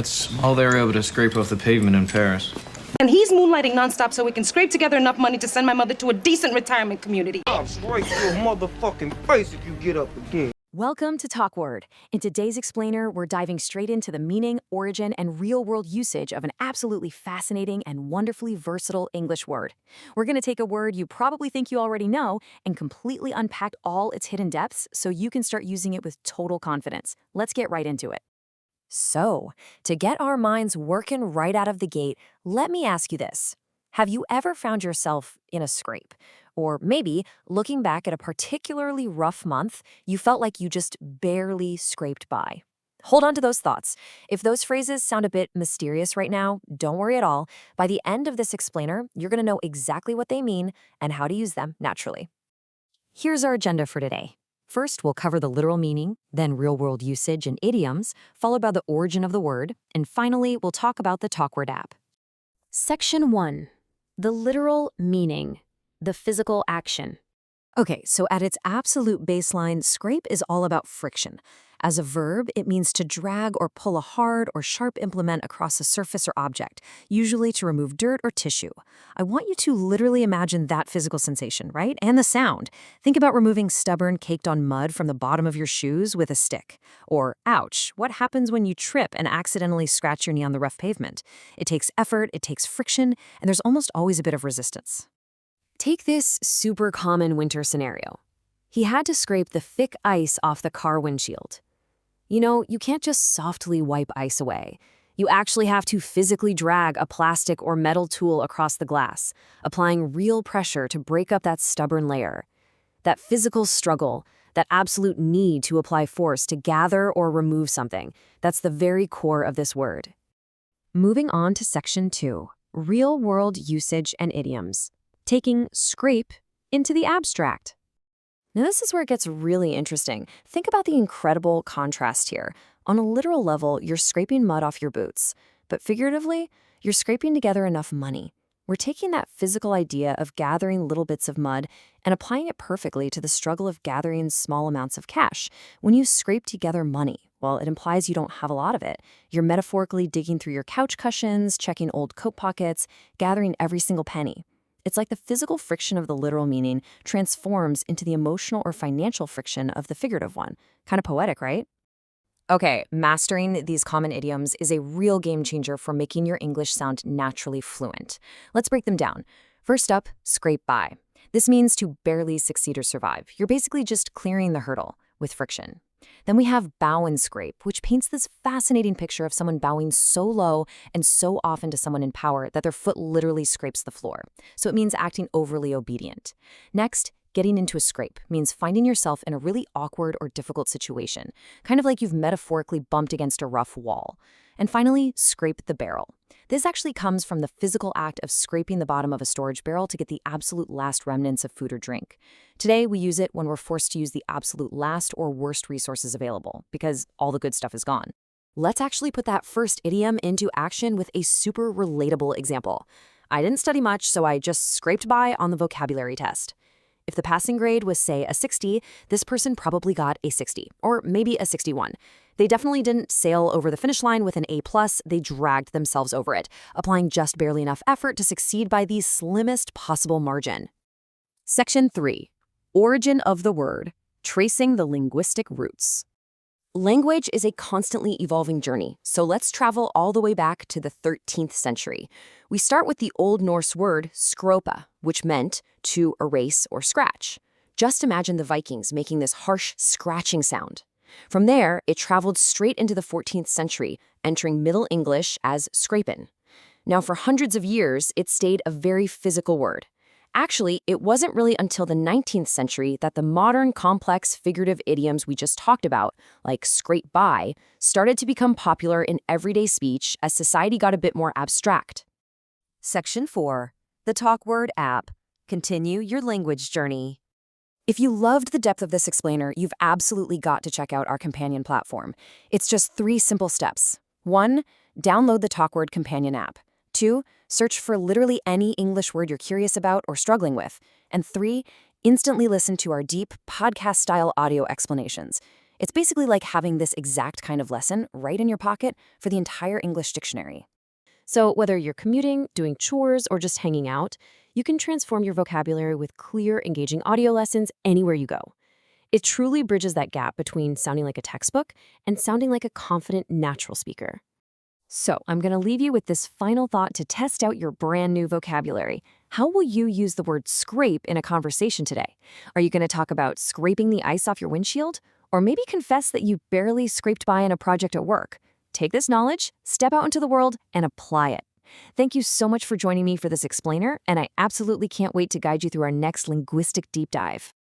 That's all they were able to scrape off the pavement in Paris. And he's moonlighting nonstop so we can scrape together enough money to send my mother to a decent retirement community. I'll strike your motherfucking face if you get up again. Welcome to Talk Word. In today's explainer, we're diving straight into the meaning, origin, and real-world usage of an absolutely fascinating and wonderfully versatile English word. We're going to take a word you probably think you already know and completely unpack all its hidden depths so you can start using it with total confidence. Let's get right into it. So, to get our minds working right out of the gate, let me ask you this. Have you ever found yourself in a scrape? Or maybe, looking back at a particularly rough month, you felt like you just barely scraped by. Hold on to those thoughts. If those phrases sound a bit mysterious right now, don't worry at all. By the end of this explainer, you're going to know exactly what they mean and how to use them naturally. Here's our agenda for today. First, we'll cover the literal meaning, then real-world usage and idioms, followed by the origin of the word, and finally, we'll talk about the TalkWord app. Section 1. The literal meaning. The physical action. Okay, so at its absolute baseline, scrape is all about friction. As a verb, it means to drag or pull a hard or sharp implement across a surface or object, usually to remove dirt or tissue. I want you to literally imagine that physical sensation, right? And the sound. Think about removing stubborn, caked-on mud from the bottom of your shoes with a stick. Or, ouch, what happens when you trip and accidentally scratch your knee on the rough pavement? It takes effort, it takes friction, and there's almost always a bit of resistance. Take this super common winter scenario. He had to scrape the thick ice off the car windshield. You know, you can't just softly wipe ice away. You actually have to physically drag a plastic or metal tool across the glass, applying real pressure to break up that stubborn layer. That physical struggle, that absolute need to apply force to gather or remove something, that's the very core of this word. Moving on to Section 2, real-world usage and idioms. Taking scrape into the abstract. Now this is where it gets really interesting. Think about the incredible contrast here. On a literal level, you're scraping mud off your boots, but figuratively, you're scraping together enough money. We're taking that physical idea of gathering little bits of mud and applying it perfectly to the struggle of gathering small amounts of cash. When you scrape together money, well, it implies you don't have a lot of it. You're metaphorically digging through your couch cushions, checking old coat pockets, gathering every single penny. It's like the physical friction of the literal meaning transforms into the emotional or financial friction of the figurative one. Kind of poetic, right? Okay, mastering these common idioms is a real game changer for making your English sound naturally fluent. Let's break them down. First up, scrape by. This means to barely succeed or survive. You're basically just clearing the hurdle with friction. Then we have bow and scrape, which paints this fascinating picture of someone bowing so low and so often to someone in power that their foot literally scrapes the floor. So it means acting overly obedient. Next, getting into a scrape means finding yourself in a really awkward or difficult situation, kind of like you've metaphorically bumped against a rough wall. And finally, scrape the barrel. This actually comes from the physical act of scraping the bottom of a storage barrel to get the absolute last remnants of food or drink. Today, we use it when we're forced to use the absolute last or worst resources available, because all the good stuff is gone. Let's actually put that first idiom into action with a super relatable example. I didn't study much, so I just scraped by on the vocabulary test. If the passing grade was, say, a 60, this person probably got a 60, or maybe a 61. They definitely didn't sail over the finish line with an A+, they dragged themselves over it, applying just barely enough effort to succeed by the slimmest possible margin. Section 3. Origin of the word, tracing the linguistic roots. Language is a constantly evolving journey, so let's travel all the way back to the 13th century. We start with the Old Norse word skropa, which meant to erase or scratch. Just imagine the Vikings making this harsh scratching sound. From there, it traveled straight into the 14th century, entering Middle English as scrapin'. Now, for hundreds of years, it stayed a very physical word. Actually, it wasn't really until the 19th century that the modern complex figurative idioms we just talked about, like scrape by, started to become popular in everyday speech as society got a bit more abstract. Section 4. The TalkWord app. Continue your language journey. If you loved the depth of this explainer, you've absolutely got to check out our companion platform. It's just 3 simple steps. 1. Download the TalkWord companion app. 2. Search for literally any English word you're curious about or struggling with. And 3. Instantly listen to our deep, podcast-style audio explanations. It's basically like having this exact kind of lesson right in your pocket for the entire English dictionary. So whether you're commuting, doing chores, or just hanging out, you can transform your vocabulary with clear, engaging audio lessons anywhere you go. It truly bridges that gap between sounding like a textbook and sounding like a confident, natural speaker. So I'm going to leave you with this final thought to test out your brand new vocabulary. How will you use the word scrape in a conversation today? Are you going to talk about scraping the ice off your windshield? Or maybe confess that you barely scraped by in a project at work? Take this knowledge, step out into the world, and apply it. Thank you so much for joining me for this explainer, and I absolutely can't wait to guide you through our next linguistic deep dive.